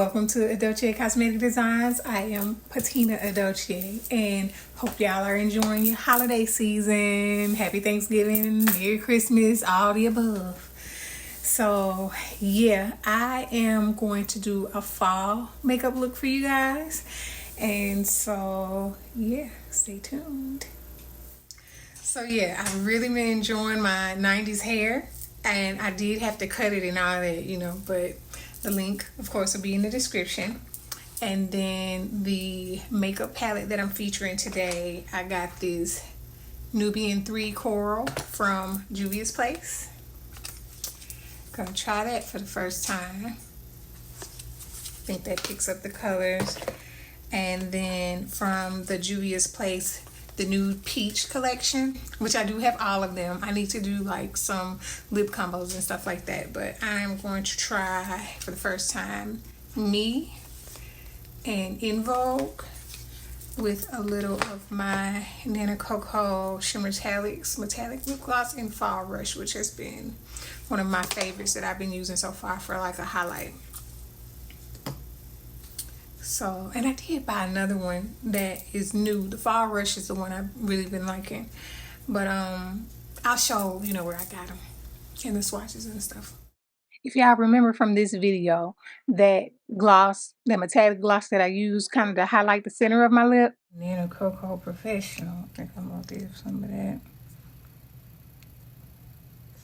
Welcome to 𝐓𝐞𝐚𝐥 Cosmetic Designs. I am Patina 𝐓𝐞𝐚𝐥 and hope y'all are enjoying your holiday season. Happy Thanksgiving, Merry Christmas, all the above. So yeah, I am going to do a fall makeup look for you guys. And so yeah, stay tuned. So yeah, I've really been enjoying my 90s hair. And I did have to cut it and all that, you know, but the link, of course, will be in the description. And then the makeup palette that I'm featuring today, I got this Nubian 3 Coral from Juvia's Place. Gonna try that for the first time. I think that picks up the colors. And then from the Juvia's Place, the Nude Peach collection, which I do have all of them. I need to do like some lip combos and stuff like that, but I'm going to try for the first time Me and En Vogue with a little of my Nana Coco Shimmer Metallic Lip Gloss in Fall Rush, which has been one of my favorites that I've been using so far for like a highlight. So, and I did buy another one that is new. The Fall Rush is the one I've really been liking. But I'll show, you know, where I got them and the swatches and stuff. If y'all remember from this video, that gloss, that metallic gloss that I used kind of to highlight the center of my lip. Nana Coco Professional. I think I'm going to do some of that.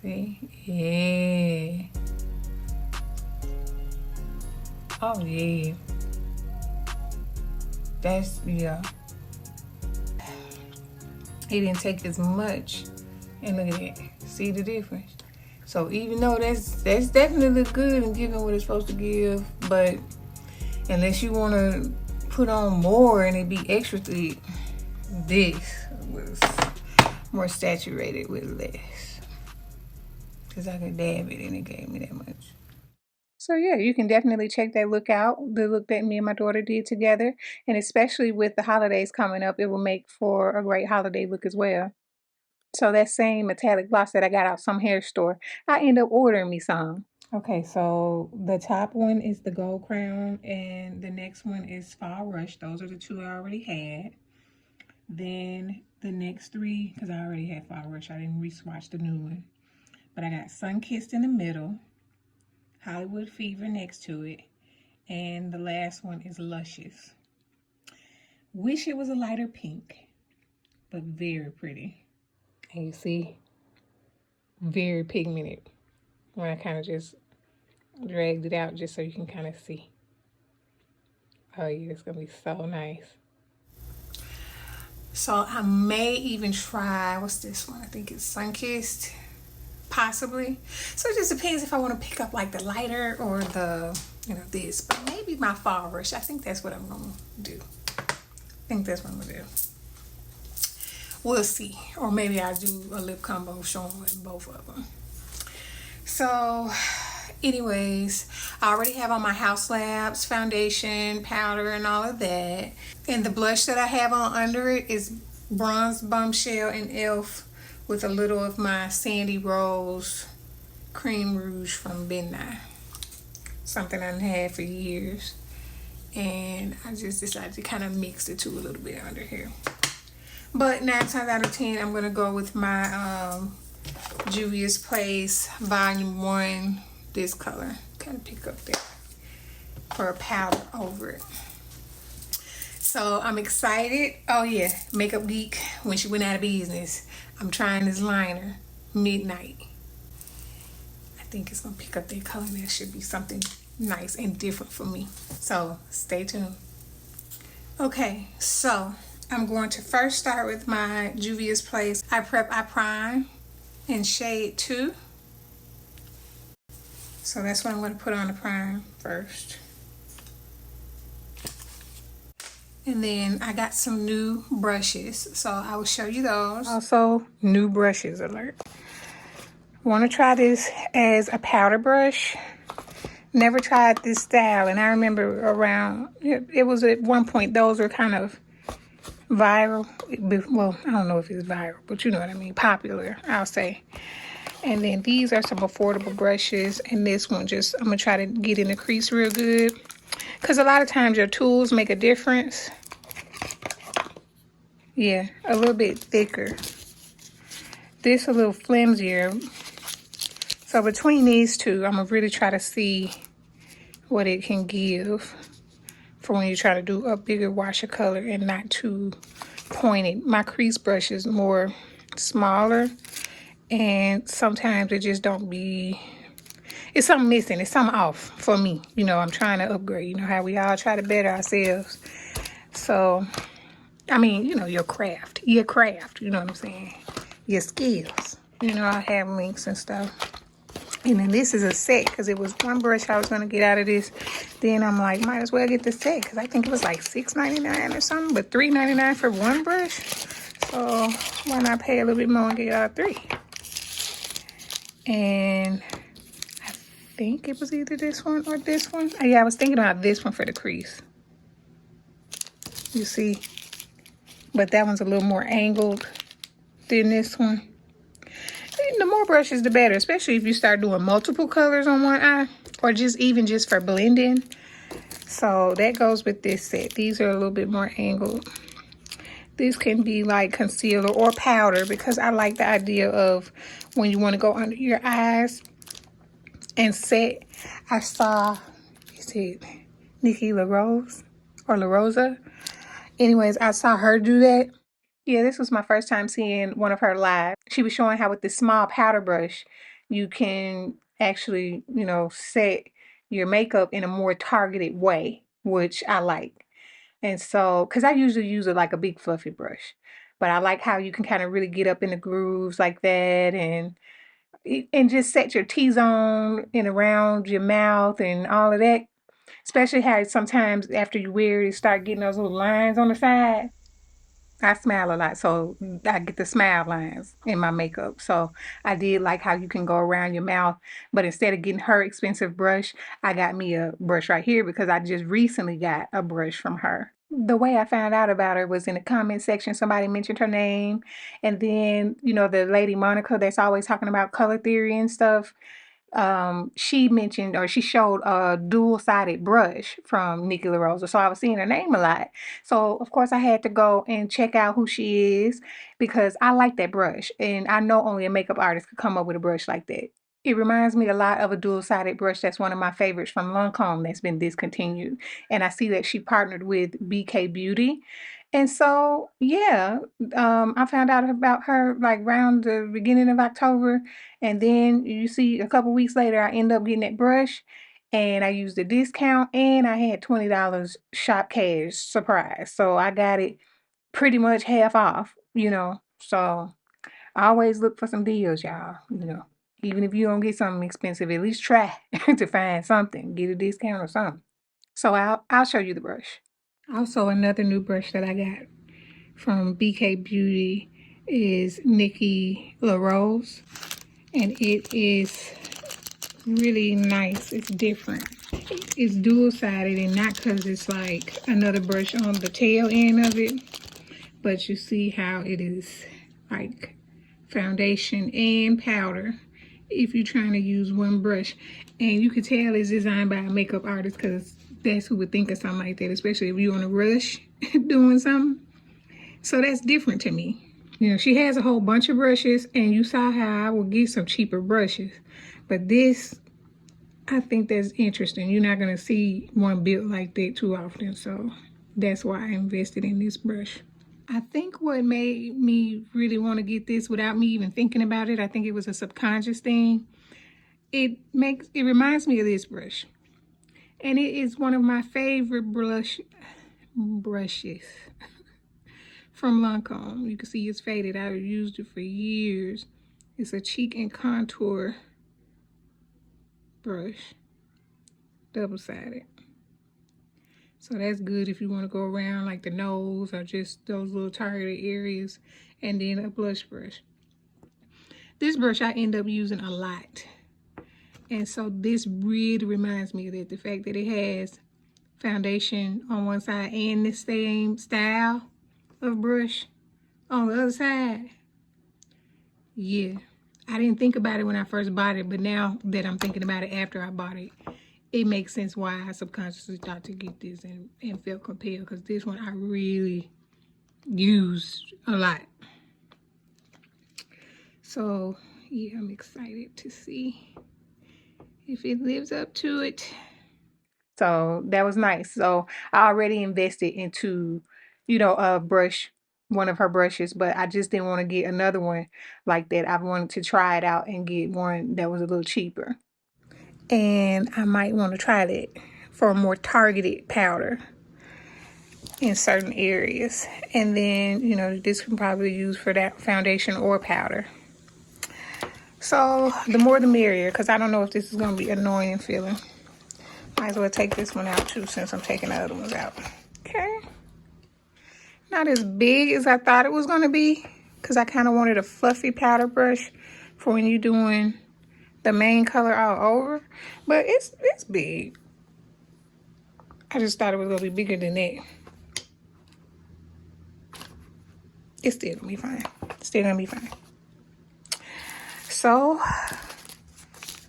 See? Yeah. Oh, yeah. That's, yeah. It didn't take as much. And look at that. See the difference? So even though that's definitely look good and giving what it's supposed to give, but unless you want to put on more and it be extra thick, this was more saturated with less. Because I could dab it and it gave me that much. So yeah, you can definitely check that look out, the look that me and my daughter did together. And especially with the holidays coming up, it will make for a great holiday look as well. So that same metallic gloss that I got out some hair store, I end up ordering me some. Okay, so the top one is the Gold Crown and the next one is Fall Rush. Those are the two I already had. Then the next three, because I already had Fall Rush, I didn't re-swatch the new one. But I got Sun Kissed in the middle. Hollywood Fever next to it, and the last one is Luscious. Wish it was a lighter pink, but very pretty. And you see, very pigmented when I kind of just dragged it out just so you can kind of see. Oh yeah, it's gonna be so nice. So I may even try, what's this one? I think it's Sun Kissed. Possibly. So it just depends if I want to pick up like the lighter or the, you know, this. But maybe my Fall Rush. I think that's what I'm going to do. I think that's what I'm going to do. We'll see. Or maybe I'll do a lip combo showing both of them. So anyways, I already have on my Haus Labs foundation, powder, and all of that. And the blush that I have on under it is Bronze Bombshell in e.l.f. with a little of my Sandy Rose Cream Rouge from Midnight. Something I've had for years. And I just decided to kind of mix the two a little bit under here. But 9 times out of 10, I'm going to go with my Juvia's Place Volume 1, this color. Kind of pick up that for a powder over it. So I'm excited. Oh yeah, Makeup Geek, when she went out of business, I'm trying this liner, Midnight. I think it's gonna pick up that color. That should be something nice and different for me. So stay tuned. Okay, so I'm going to first start with my Juvia's Place I Prep, I Prime in shade 2. So that's what I'm gonna put on the prime first. And then I got some new brushes, so I will show you those. Also, new brushes alert. I want to try this as a powder brush. Never tried this style, and I remember around, it was at one point, those were kind of viral. Well, I don't know if it's viral, but you know what I mean, popular, I'll say. And then these are some affordable brushes, and this one just, I'm going to try to get in the crease real good. Because a lot of times your tools make a difference. Yeah, a little bit thicker. This a little flimsier. So between these two, I'm going to really try to see what it can give for when you try to do a bigger wash of color and not too pointed. My crease brush is more smaller, and sometimes it just don't be, it's something missing, it's something off for me. You know, I'm trying to upgrade. You know how we all try to better ourselves. So, I mean, you know, your craft, you know what I'm saying? Your skills. You know, I have links and stuff. And then this is a set because it was one brush I was going to get out of this. Then I'm like, might as well get the set because I think it was like $6.99 or something, but $3.99 for one brush. So why not pay a little bit more and get out 3? And I think it was either this one or this one. Oh, yeah, I was thinking about this one for the crease. You see? But that one's a little more angled than this one. The more brushes, the better, especially if you start doing multiple colors on one eye or just even just for blending. So that goes with this set. These are a little bit more angled. This can be like concealer or powder because I like the idea of when you want to go under your eyes and set. I saw, is it Nikki LaRose or La Rosa? Anyways, I saw her do that. Yeah, this was my first time seeing one of her live. She was showing how with this small powder brush, you can actually, you know, set your makeup in a more targeted way, which I like. And so, because I usually use it like a big fluffy brush, but I like how you can kind of really get up in the grooves like that and just set your T-zone in around your mouth and all of that. Especially how sometimes after you wear it, you start getting those little lines on the side. I smile a lot, so I get the smile lines in my makeup. So I did like how you can go around your mouth, but instead of getting her expensive brush, I got me a brush right here because I just recently got a brush from her. The way I found out about her was in the comment section. Somebody mentioned her name, and then, you know, the lady Monica that's always talking about color theory and stuff. She mentioned, or she showed a dual-sided brush from Nikki LaRose. So I was seeing her name a lot. So of course I had to go and check out who she is because I like that brush. And I know only a makeup artist could come up with a brush like that. It reminds me a lot of a dual-sided brush that's one of my favorites from Lancome that's been discontinued. And I see that she partnered with BK Beauty. And so, yeah, I found out about her like around the beginning of October. And then you see a couple weeks later, I end up getting that brush and I used a discount and I had $20 shop cash surprise. So I got it pretty much half off, you know. So I always look for some deals, y'all, you know. Even if you don't get something expensive, at least try to find something, get a discount or something. So I'll show you the brush. Also, another new brush that I got from BK Beauty is Nikki LaRose, and it is really nice. It's different. It's dual-sided, and not because it's like another brush on the tail end of it, but you see how it is like foundation and powder if you're trying to use one brush. And you can tell it's designed by a makeup artist because that's who would think of something like that, especially if you're on a rush doing something. So that's different to me. You know, she has a whole bunch of brushes, and you saw how I would get some cheaper brushes. But this, I think that's interesting. You're not going to see one built like that too often. So that's why I invested in this brush. I think what made me really want to get this without me even thinking about it, I think it was a subconscious thing. It reminds me of this brush. And it is one of my favorite brushes from Lancome. You can see it's faded. I've used it for years. It's a cheek and contour brush, double-sided. So that's good if you want to go around like the nose or just those little targeted areas. And then a blush brush. This brush I end up using a lot. And so this really reminds me of that. The fact that it has foundation on one side and the same style of brush on the other side. Yeah, I didn't think about it when I first bought it, but now that I'm thinking about it after I bought it, it makes sense why I subconsciously thought to get this and felt compelled, because this one I really used a lot. So yeah, I'm excited to see if it lives up to it. So that was nice. So I already invested into, you know, a brush, one of her brushes, but I just didn't want to get another one like that. I wanted to try it out and get one that was a little cheaper. And I might want to try that for a more targeted powder in certain areas. And then, you know, this can probably use for that foundation or powder. So the more the merrier, because I don't know if this is going to be annoying and feeling. Might as well take this one out too, since I'm taking the other ones out. Okay. Not as big as I thought it was going to be, because I kind of wanted a fluffy powder brush for when you're doing the main color all over. But it's big. I just thought it was going to be bigger than that. It's still going to be fine. Still going to be fine. So,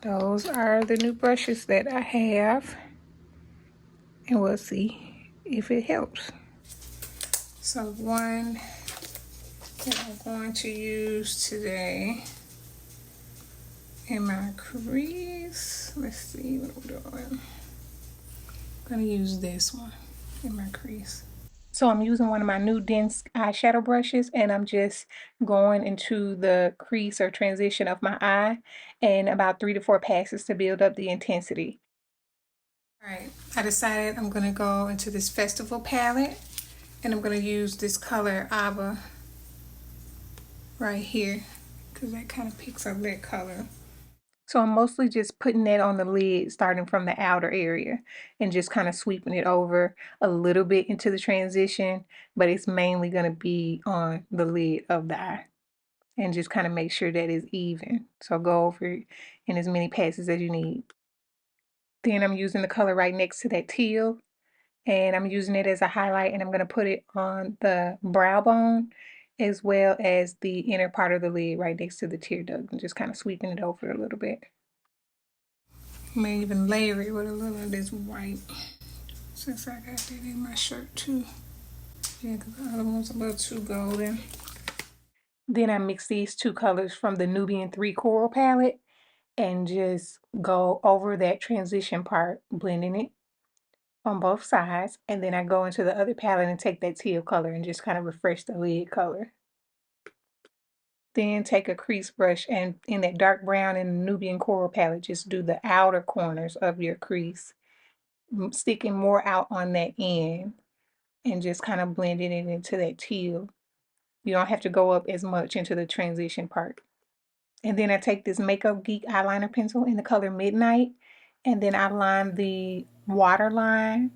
those are the new brushes that I have. And we'll see if it helps. So one that I'm going to use today in my crease. Let's see what we're doing. I'm going to use this one in my crease. So I'm using one of my new dense eyeshadow brushes, and I'm just going into the crease or transition of my eye and about 3 to 4 passes to build up the intensity. Alright, I decided I'm going to go into this Festival palette, and I'm going to use this color 𝐓𝐈𝐌 right here, because that kind of picks up that color. So I'm mostly just putting that on the lid, starting from the outer area and just kind of sweeping it over a little bit into the transition, but it's mainly going to be on the lid of the eye, and just kind of make sure that it's even. So go over it in as many passes as you need. Then I'm using the color right next to that teal, and I'm using it as a highlight, and I'm going to put it on the brow bone as well as the inner part of the lid right next to the tear duct, and just kind of sweeping it over a little bit. May even layer it with a little of this white, since I got that in my shirt too. Yeah, because the other one's a little too golden. Then I mix these two colors from the Nubian 3 Coral palette and just go over that transition part, blending it on both sides. And then I go into the other palette and take that teal color and just kind of refresh the lid color. Then take a crease brush and in that dark brown and Nubian Coral palette, just do the outer corners of your crease, sticking more out on that end and just kind of blending it into that teal. You don't have to go up as much into the transition part. And then I take this Makeup Geek eyeliner pencil in the color Midnight, and then I line the waterline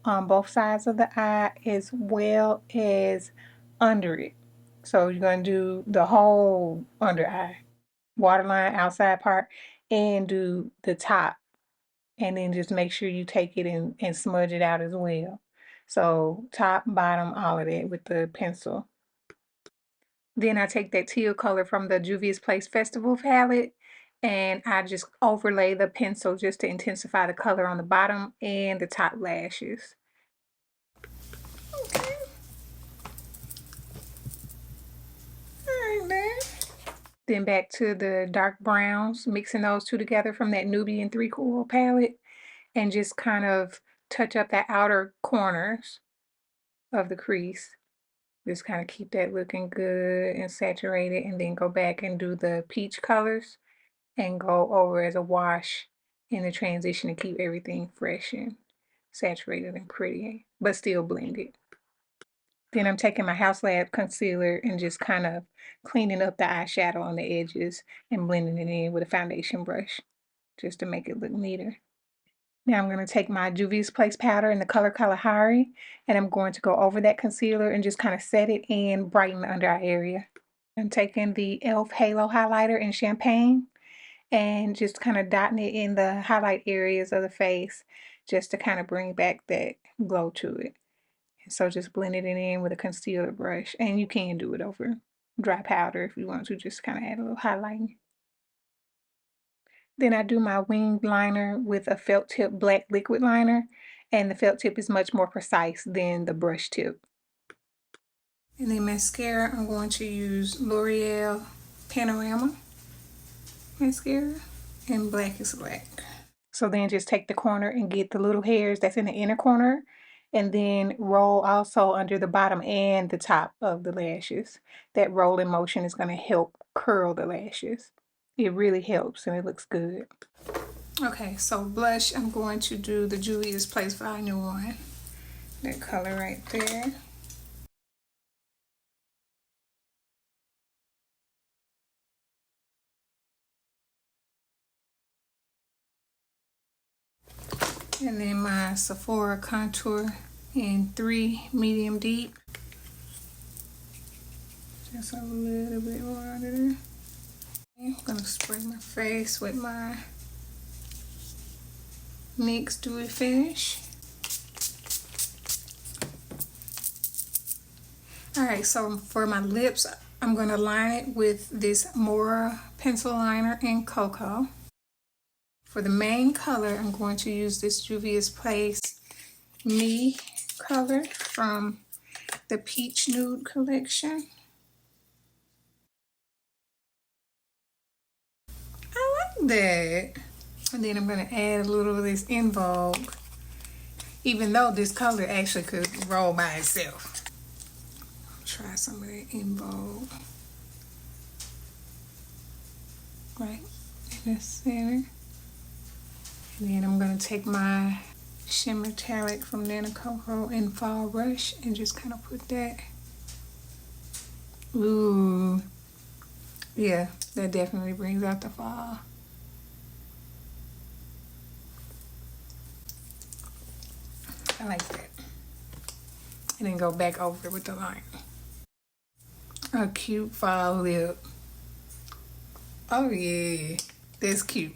on both sides of the eye as well as under it. So you're going to do the whole under eye, waterline outside part, and do the top. And then just make sure you take it and smudge it out as well. So top, bottom, all of that with the pencil. Then I take that teal color from the Juvia's Place Festival palette, and I just overlay the pencil just to intensify the color on the bottom and the top lashes. Okay. Alright then. Then back to the dark browns, mixing those two together from that Nubian 3 Coral palette, and just kind of touch up the outer corners of the crease. Just kind of keep that looking good and saturated, and then go back and do the peach colors and go over as a wash in the transition to keep everything fresh and saturated and pretty, but still blended. Then I'm taking my House Lab concealer and just kind of cleaning up the eyeshadow on the edges and blending it in with a foundation brush just to make it look neater. Now I'm going to take my Juvia's Place powder in the color Kalahari, and I'm going to go over that concealer and just kind of set it and brighten the under eye area. I'm taking the e.l.f. Halo highlighter in Champagne and just kind of dotting it in the highlight areas of the face just to kind of bring back that glow to it. And so just blending it in with a concealer brush, and you can do it over dry powder if you want to, just kind of add a little highlighting. Then I do my winged liner with a felt tip black liquid liner, and the felt tip is much more precise than the brush tip. And then mascara, I'm going to use L'Oreal Panorama mascara, and black is black. So then just take the corner and get the little hairs that's in the inner corner, and then roll also under the bottom and the top of the lashes. That rolling motion is going to help curl the lashes. It really helps and it looks good. Okay, so blush, I'm going to do the Juvia's Place Volume 1. That color right there. And then my Sephora contour in 3 medium deep. Just a little bit more under there. I'm gonna spray my face with my NYX Dewy Finish. Alright, so for my lips, I'm gonna line it with this Mora pencil liner in Cocoa. For the main color, I'm going to use this Juvia's Place Me color from the Peach Nude collection. I like that. And then I'm going to add a little of this In Vogue, even though this color actually could roll by itself. Try some of that In Vogue. Right in the center. And then I'm going to take my Shimmer Metallic from Nana Coco in Fall Rush and just kind of put that. Ooh. Yeah, that definitely brings out the fall. I like that. And then go back over it with the line. A cute fall lip. Oh yeah, that's cute.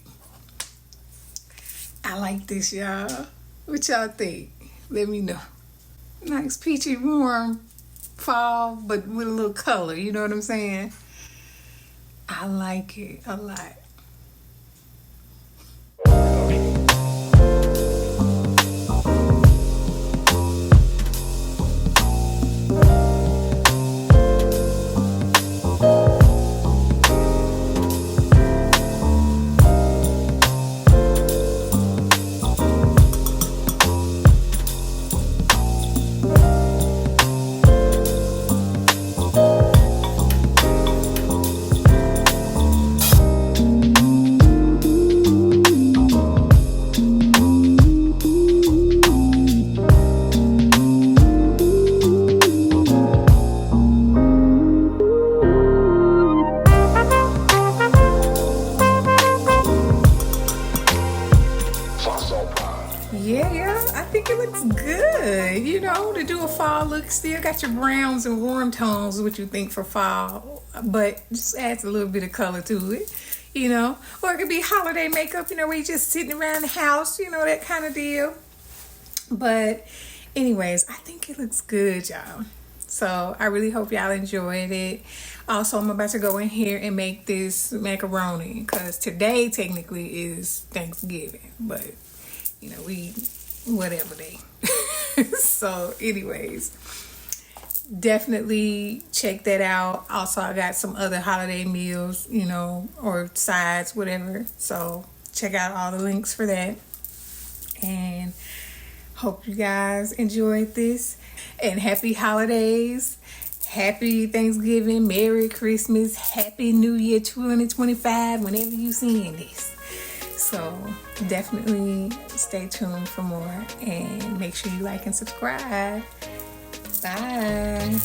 I like this, y'all. What y'all think? Let me know. Nice peachy warm fall, but with a little color, you know what I'm saying? I like it a lot. Yeah, I think it looks good. You know, to do a fall look, still got your browns and warm tones, what you think for fall, but just adds a little bit of color to it, you know. Or it could be holiday makeup, you know, where you're just sitting around the house, you know, that kind of deal. But anyways, I think it looks good, y'all. So I really hope y'all enjoyed it. Also, I'm about to go in here and make this macaroni because today technically is Thanksgiving, but you know, we whatever day. So anyways, definitely check that out. Also, I got some other holiday meals, you know, or sides, whatever. So check out all the links for that. And hope you guys enjoyed this. And happy holidays. Happy Thanksgiving. Merry Christmas. Happy New Year 2025 whenever you seeing this. So definitely stay tuned for more and make sure you like and subscribe. Bye.